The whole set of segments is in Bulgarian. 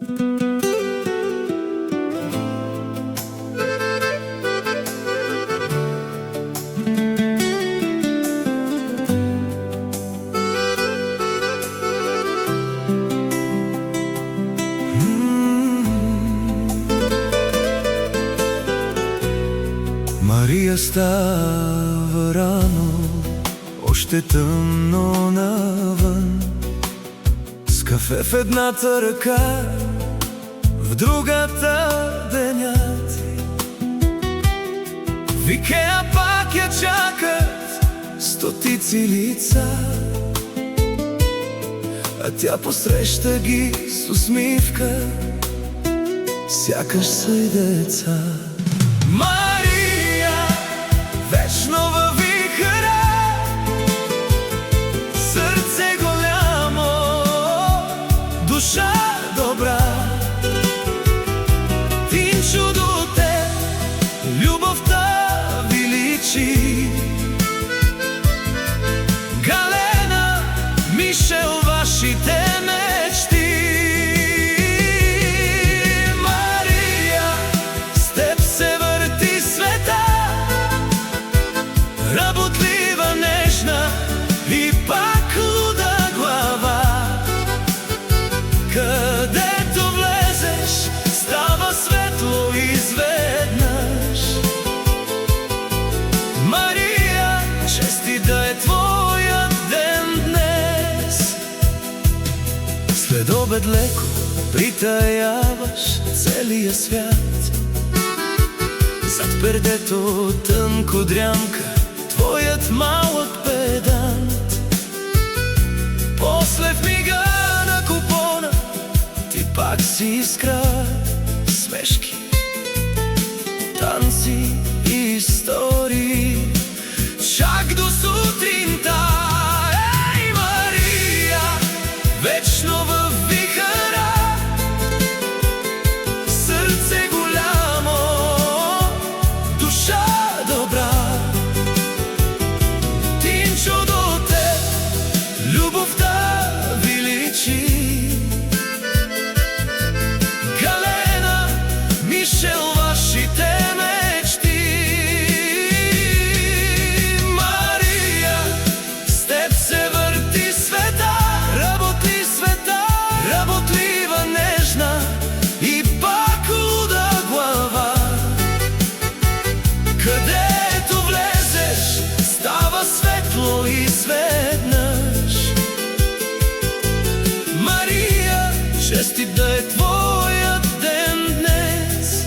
Мария става рано, още тъмно навън, с кафе в едната ръка, в другата денят. В Икеа пак я чакат стотици лица, а тя посреща ги с усмивка, сякаш са и деца. Вечно във вихъра, сърце голямо, душа добра. Тин чудо те, любовта величи. Галена, Мишел, вашите мечти. Мария, с теб се върти света, работлива, нежна и пак луда глава. Където влезеш, става светло изведнъж. Мария, чести да е твоят ден днес. След обед леко притаяваш целия свят, зад пердето тънко дрямка твоят малък педант. После в мига на купона ти пак си искра, смешки, танци и истории, чак до сутринта. Ей, Мария, вечно във вихъра, сърце голямо, душа добра. Любовта величи. Галена, Мишел, вашите мечти. Мария, с теб се върти света, работлива, нежна и пак луда глава. Където влезеш, става светло изведнъж. Мария, честит да е твоят ден днес.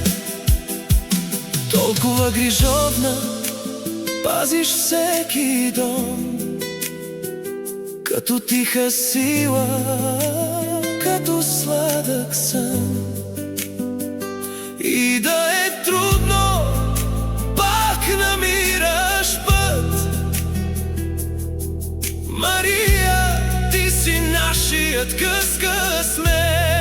Толкова грижовна, пазиш всеки дом, като тиха сила, като сладък сън. И да е трудно, пак намираш път. Мария, ти си нашият къс-късмет.